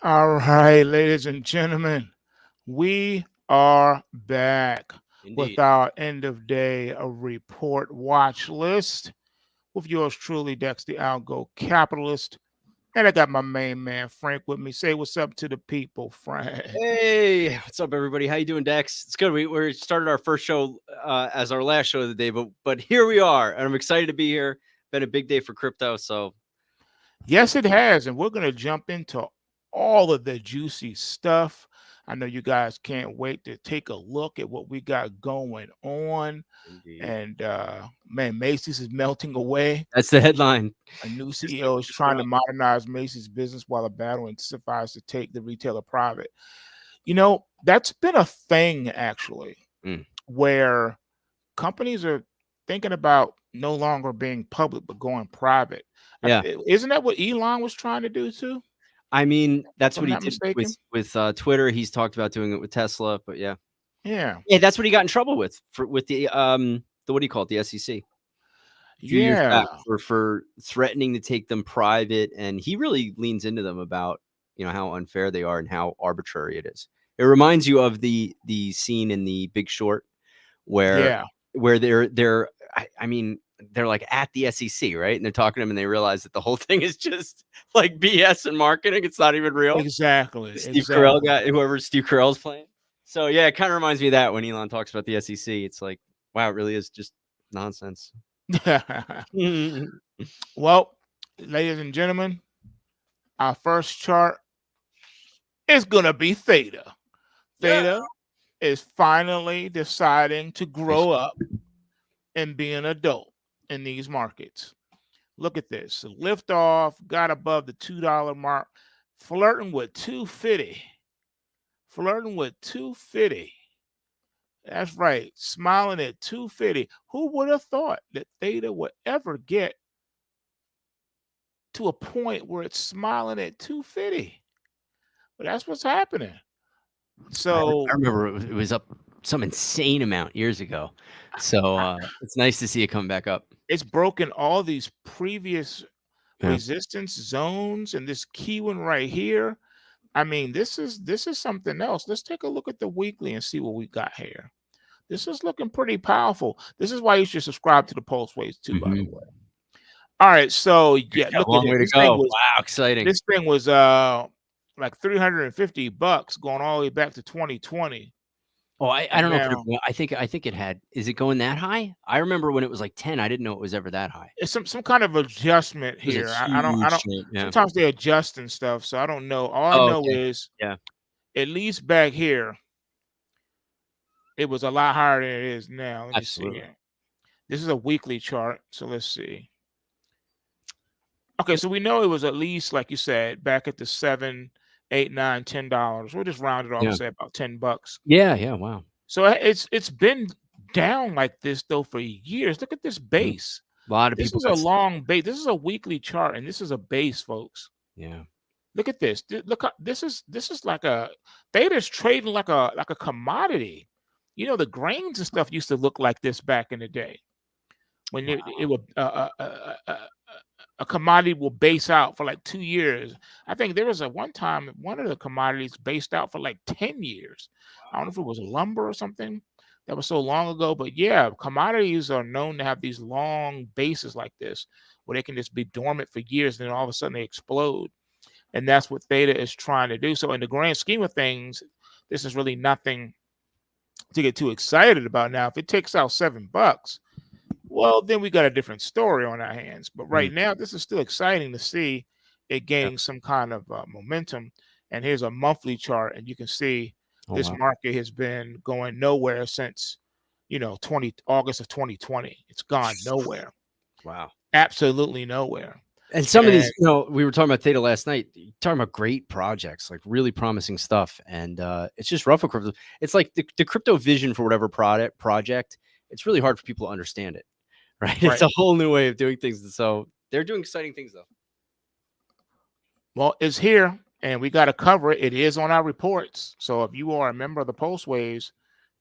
All right, ladies and gentlemen, we are back with Indeed. our end of day report watch list with yours truly, Dex the Algo Capitalist. And I got my main man, Frank, with me. Say what's up to the people, Frank. Hey, what's up, everybody? How you doing, Dex? It's good. We started our first show as our last show of the day, but here we are, and I'm excited to be here. Been a big day for crypto, so Yes, it has. And we're going to jump into all of the juicy stuff. I know you guys can't wait to take a look at what we got going on. indeed, And man, Macy's is melting away. that's the headline. A new Just CEO like is the trying to storm. modernize Macy's business while a battle intensifies to take the retailer private. You know, that's been a thing actually, Mm. where companies are thinking about no longer being public but going private. Yeah, Isn't that what Elon was trying to do too? I mean If that's I'm what he not did mistaken. with Twitter. He's talked about doing it with Tesla, but yeah, Yeah, yeah, that's what he got in trouble with with the what do you call it, the SEC. Few years yeah, back for threatening to take them private, and he really leans into them about how unfair they are and how arbitrary it is. It reminds you of the scene in The Big Short where yeah. I mean they're like at the SEC, right? And they're talking to him and they realize that the whole thing is just like BS and marketing. It's not even real. Exactly, The Steve Carell exactly. guy, whoever Steve Carell's playing. So yeah, it kind of reminds me of that when Elon talks about the SEC. It's like, wow, it really is just nonsense. Well, ladies and gentlemen, our first chart is gonna be Theta. Yeah. Theta is finally deciding to Nice. grow up and be an adult in these markets. Look at this. Lift off, got above the $2 mark, flirting with 250. Flirting with 250. That's right. Smiling at 250. Who would have thought that Theta would ever get to a point where it's smiling at 250? But that's what's happening. I So remember it was up some insane amount years ago. So, it's nice to see it come back up. it's broken all these previous Yeah. resistance zones and this key one right here. I mean, this is something else. Let's take a look at the weekly and see what we got here. This is looking pretty powerful. This is why you should subscribe to the Pulse Waves too, by the Mhm. way. All right, so yeah, Got a look at long it. way to This thing go. was Wow, exciting. this thing was like $350 going all the way back to 2020. Oh, I And don't know if now I think it had is it going that high? I remember when it was like 10, I didn't know it was ever that high. it's some kind of adjustment It was a here. I huge don't change, yeah. sometimes they adjust and stuff, so I don't know. All I Oh, know okay. is Yeah, at least back here, it was a lot higher than it is now. Let me see absolutely. here. This is a weekly chart, so let's see. Okay, so we know it was at least, like you said, back at the 7, 8, 9, $10. We'll just round it off and Yeah. say about $10. Yeah, yeah, wow. So it's been down like this though for years. Look at this Mhm. base. A lot of This people is a got stuck. long base. This is a weekly chart, and this is a base, folks. Yeah. Look at this. Look, this is like a Theta's trading like a commodity. You know, the grains and stuff used to look like this back in the day when it would a commodity will base out for like 2 years. I think there was a one time one of the commodities based out for like 10 years. I don't know if it was lumber or something. That was so long ago, but yeah, commodities are known to have these long bases like this where they can just be dormant for years and then all of a sudden they explode. And that's what Theta is trying to do. So in the grand scheme of things, this is really nothing to get too excited about. Now, if it takes out $7, well, then we got a different story on our hands. But Mm, right now, this is still exciting to see it yeah. gaining some kind of momentum. And here's a monthly chart, and you can see Oh, this wow. market has been going nowhere since 20 August of 2020. It's gone nowhere, Wow. absolutely nowhere. And some of these, And we were talking about Theta last night, talking about great projects, like really promising stuff. And it's just rough with crypto. It's like the crypto vision for whatever project, it's really hard for people to understand it, right? It's right, a whole new way of doing things. So they're doing exciting things though. well, it's here, and we got to cover it. It is on our reports. So if you are a member of the Pulse Waves,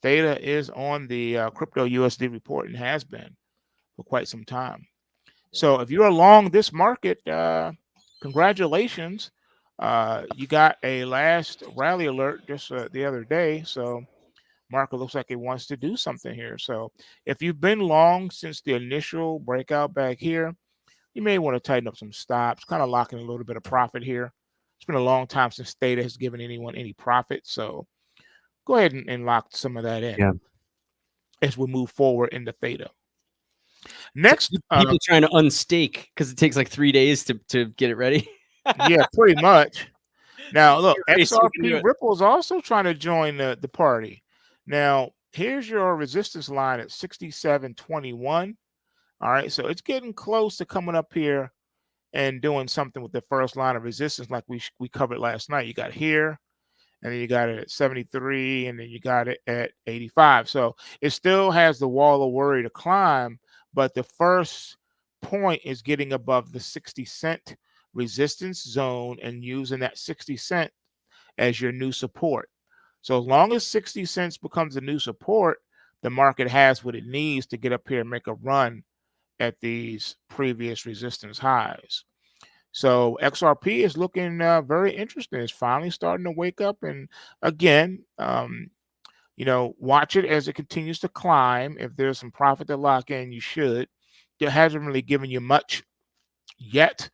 Theta is on the crypto USD report and has been for quite some time. Yeah. So if you're along this market, congratulations. You got a last rally alert just the other day, so market looks like it wants to do something here. So if you've been long since the initial breakout back here, you may want to tighten up some stops, kind of locking a little bit of profit here. It's been a long time since THETA has given anyone any profit, so go ahead and lock some of that in Yeah. as we move forward into THETA. So Next, people trying to unstake because it takes like 3 days to get it ready. yeah, pretty much. Now, look, You're racing XRP into it. Ripple is also trying to join the party. Now, here's your resistance line at 67.21. All right, so it's getting close to coming up here and doing something with the first line of resistance like we covered last night. You got here, and then you got it at 73, and then you got it at 85. So it still has the wall of worry to climb, but the first point is getting above the 60 cent resistance zone and using that 60 cent as your new support. So as long as 60 cents becomes the new support, the market has what it needs to get up here and make a run at these previous resistance highs. So XRP is looking very interesting. It's finally starting to wake up, and again, watch it as it continues to climb. If there's some profit to lock in, you should. It hasn't really given you much yet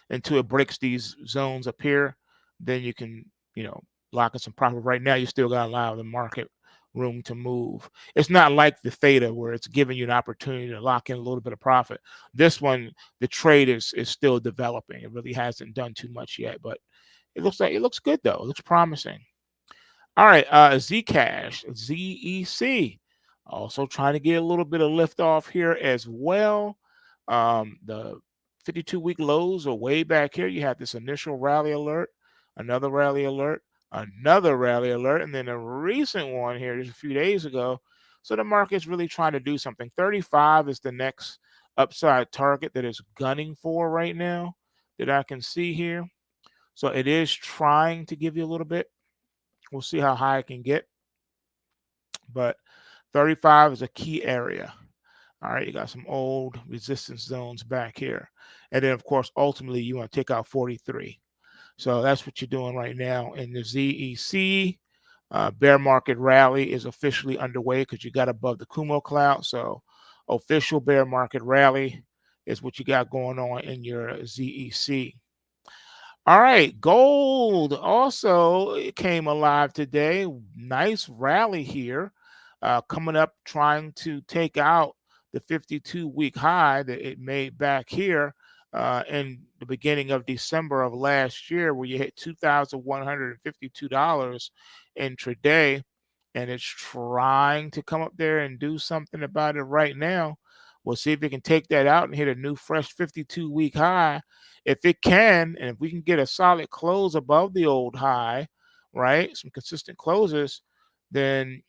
until it breaks these zones up here. Then you can, lock in some profit. Right now, you still got a lot of the market room to move. It's not like the theta where it's giving you an opportunity to lock in a little bit of profit. This one, the trade is still developing. It really hasn't done too much yet, but it looks good though. It looks promising. All right, Zcash, ZEC, also trying to get a little bit of lift off here as well. The 52-week lows are way back here. You had this initial rally alert, another rally alert, another rally alert, and then a recent one here just a few days ago. So the market's really trying to do something. 35 is the next upside target that it's gunning for right now that I can see here. So it is trying to give you a little bit. We'll see how high it can get. But 35 is a key area. All right, you got some old resistance zones back here. And then, of course, ultimately, you want to take out 43. So that's what you're doing right now in the ZEC. Bear market rally is officially underway because you got above the Kumo cloud. So official bear market rally is what you got going on in your ZEC. All right, gold also came alive today. Nice rally here, coming up, trying to take out the 52-week high that it made back here in the beginning of December of last year, where you hit $2,152 intraday, and it's trying to come up there and do something about it right now. We'll see if it can take that out and hit a new fresh 52-week high. If it can, and if we can get a solid close above the old high, right, some consistent closes, then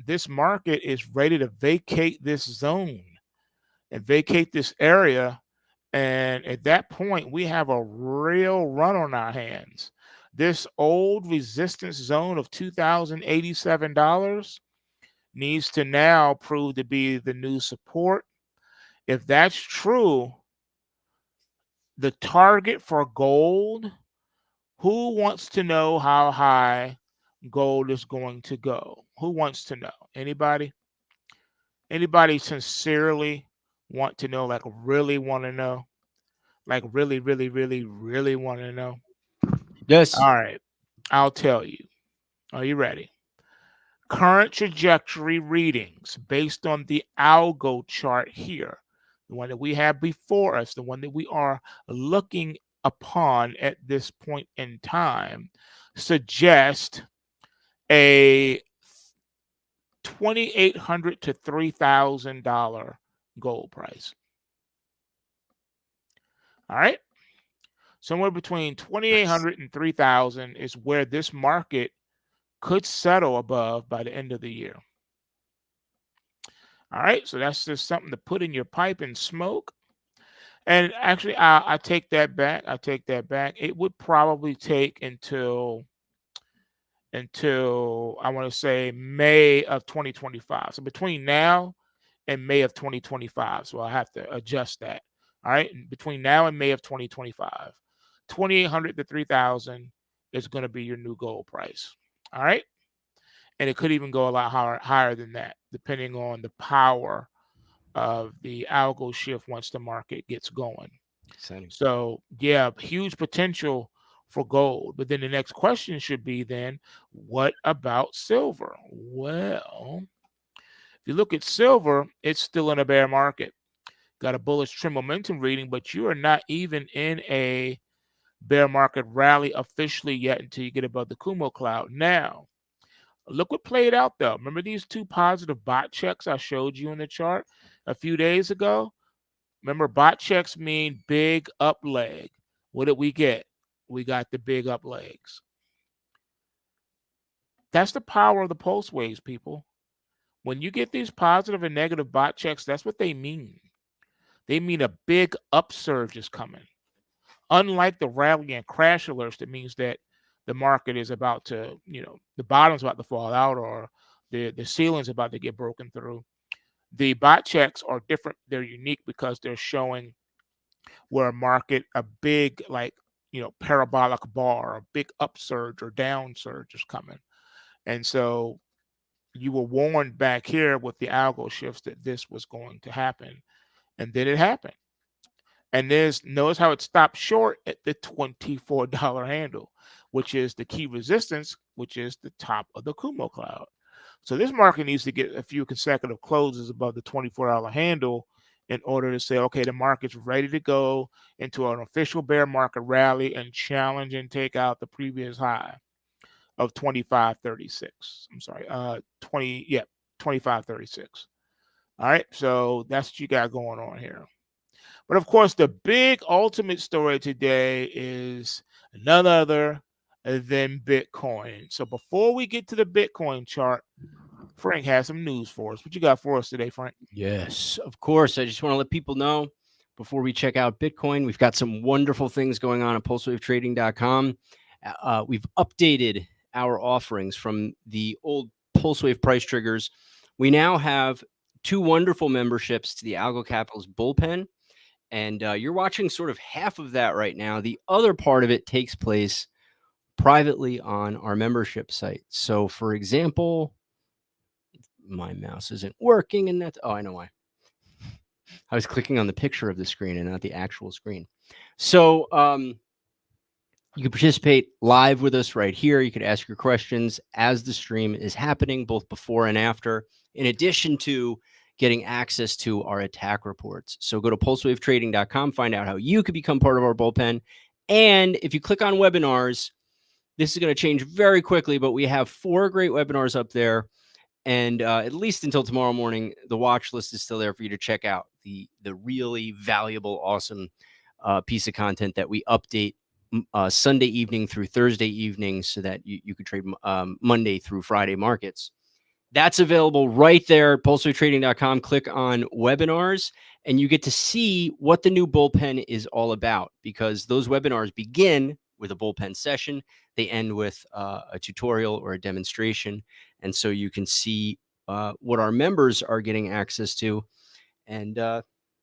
this market is ready to vacate this zone and vacate this area. And at that point, we have a real run on our hands. This old resistance zone of $2,087 needs to now prove to be the new support. If that's true, the target for gold, who wants to know how high gold is going to go? Who wants to know? Anybody? Anybody sincerely want to know, like really want to know? Like really, really, really, really want to know? Yes. All right, I'll tell you. Are you ready? Current trajectory readings based on the algo chart here, the one that we have before us, the one that we are looking upon at this point in time, suggest a $2,800 to $3,000 gold price. All right. Somewhere between 2,800 and 3,000 is where this market could settle above by the end of the year. All right. So that's just something to put in your pipe and smoke. And actually, I take that back. I take that back. It would probably take until I want to say May of 2025. So between now and May of 2025. So I have to adjust that. All right. Between now and May of 2025 2,800 to 3,000 is going to be your new gold price. All right. And it could even go a lot higher than that, depending on the power of the algo shift once the market gets going. Exciting. So, yeah, huge potential for gold. But then the next question should be then, what about silver? Well, if you look at silver, it's still in a bear market. Got a bullish trend momentum reading, but you are not even in a bear market rally officially yet until you get above the Kumo cloud. Now, look what played out though. Remember these two positive bot checks I showed you in the chart a few days ago? Remember, bot checks mean big up leg. What did we get? We got the big up legs. That's the power of the pulse waves, people. When you get these positive and negative bot checks, that's what they mean. They mean a big upsurge is coming. Unlike the rally and crash alerts, that means that the market is about to, the bottom's about to fall out or the ceiling's about to get broken through. The bot checks are different. They're unique because they're showing where a market, a big, parabolic bar, a big upsurge or down surge is coming. And so you were warned back here with the algo shifts that this was going to happen. And then it happened. And notice how it stopped short at the $24 handle, which is the key resistance, which is the top of the Kumo cloud. So this market needs to get a few consecutive closes above the $24 handle in order to say, okay, the market's ready to go into an official bear market rally and challenge and take out the previous high of 25.36. I'm sorry, 25.36. All right, so that's what you got going on here. But of course, the big ultimate story today is none other than Bitcoin. So before we get to the Bitcoin chart, Frank has some news for us. What you got for us today, Frank? Yes, of course. I just want to let people know before we check out Bitcoin, we've got some wonderful things going on at pulsewavetrading.com. We've updated our offerings from the old PulseWave price triggers. We now have 2 wonderful memberships to the Algo Capitalist Bullpen. And you're watching sort of half of that right now. The other part of it takes place privately on our membership site. So, for example, my mouse isn't working, and that's, oh, I know why. I was clicking on the picture of the screen and not the actual screen. So, you can participate live with us right here. You can ask your questions as the stream is happening, both before and after, in addition to getting access to our attack reports. So go to pulsewavetrading.com, find out how you could become part of our bullpen. And if you click on webinars, this is going to change very quickly, but we have 4 great webinars up there. And at least until tomorrow morning, the watch list is still there for you to check out. The really valuable, awesome piece of content that we update Sunday evening through Thursday evening so that you could trade Monday through Friday markets. That's available right there at pulsewavetrading.com. Click on webinars and you get to see what the new bullpen is all about, because those webinars begin with a bullpen session. They end with a tutorial or a demonstration. And so you can see what our members are getting access to and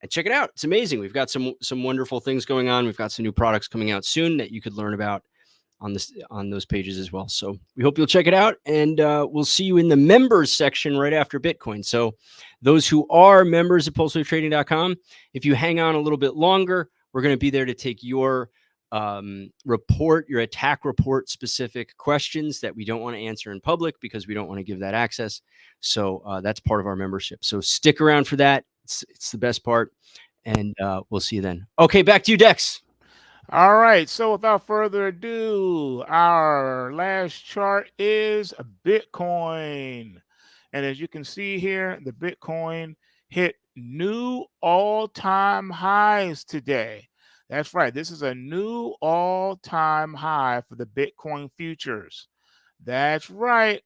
check it out. It's amazing. We've got some wonderful things going on. We've got some new products coming out soon that you could learn about on those pages as well. So we hope you'll check it out, and we'll see you in the members section right after Bitcoin. So those who are members at pulsewavetrading.com, if you hang on a little bit longer, we're going to be there to take your report, your attack report specific questions that we don't want to answer in public because we don't want to give that access. So that's part of our membership. So stick around for that. It's the best part, and we'll see you then. Okay, back to you, Dex. All right, so without further ado, our last chart is Bitcoin. And as you can see here, the Bitcoin hit new all-time highs today. That's right, this is a new all-time high for the Bitcoin futures. That's right,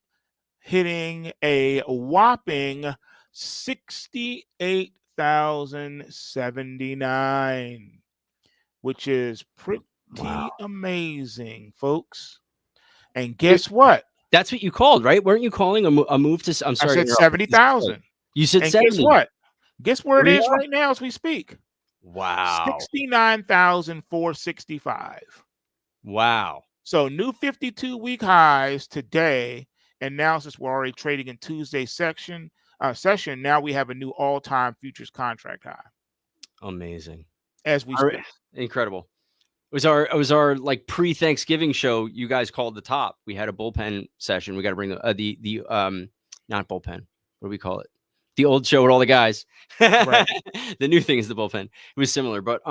hitting a whopping 68,079. Which is pretty amazing, folks. And guess what? That's what you called, right? Weren't you calling a move to? I'm sorry. I said 70,000. You said and 70. Guess what? Guess where it is right now as we speak? Wow. 69,465. Wow. So new 52-week highs today, and now since we're already trading in Tuesday session, now we have a new all-time futures contract high Amazing. as we All right. speak. Incredible. It was our like pre-Thanksgiving show. You guys called the top. We had a bullpen session. We got to bring the not bullpen. What do we call it? The old show with all the guys. Right. The new thing is the bullpen. It was similar, but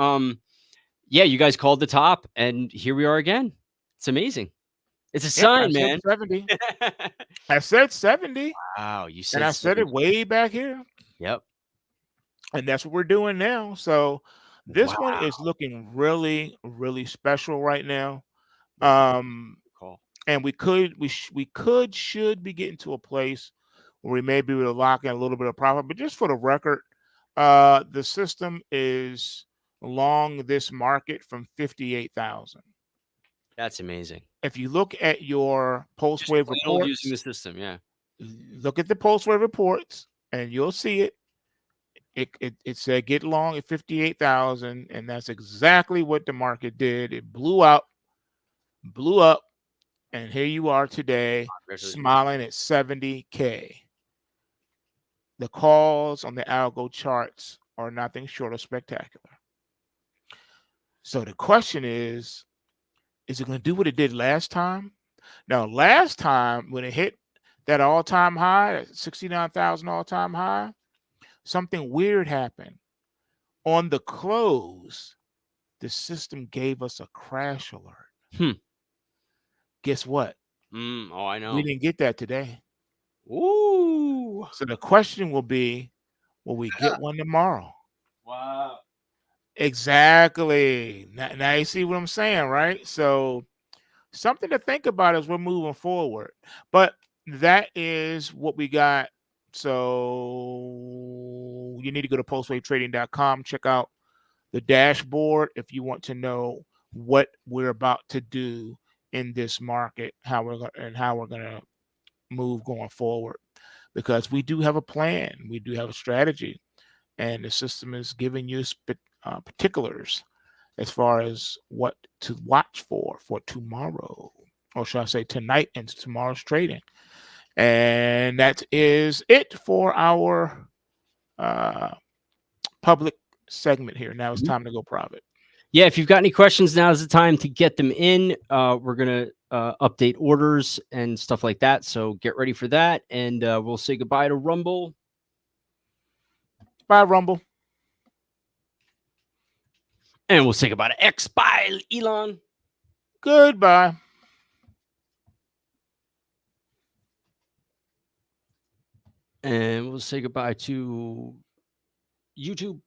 yeah, you guys called the top, and here we are again. It's amazing. It's a Yep, I sign, said man. 70. I said 70, Wow, you and said I said 70. it way back here. Yep. And that's what we're doing now. So this Wow. one is looking really, really special right now. Wow. Call. And should be getting to a place where we may be able to lock in a little bit of profit. But just for the record, the system is long this market from 58,000. That's amazing. If you look at your post Just wave plain old using reports, the system. Yeah. look at the post wave reports, and you'll see it. It said get long at 58,000, and that's exactly what the market did. It blew up, and here you are today, smiling at 70K. The calls on the algo charts are nothing short of spectacular. So the question is it going to do what it did last time? Now, last time when it hit that all-time high, 69,000 all-time high, something weird happened. On the close, the system gave us a crash alert. Guess what? Oh, I We know. didn't get that today. Ooh. So the question will be, will we get one tomorrow? Wow. Exactly. Now you see what I'm saying, right? So something to think about as we're moving forward. But that is what we got. So you need to go to postwavetrading.com, check out the dashboard if you want to know what we're about to do in this market, how we're going to move going forward, because we do have a plan, we do have a strategy, and the system is giving you particulars as far as what to watch for tomorrow, or should I say tonight and tomorrow's trading. And that is it for our public segment here. Now it's time to go private. Yeah, if you've got any questions, now is the time to get them in. We're going to update orders and stuff like that. So get ready for that. And we'll say goodbye to Rumble. Bye, Rumble. And we'll say goodbye to X. Bye, Elon. Goodbye. And we'll say goodbye to YouTube.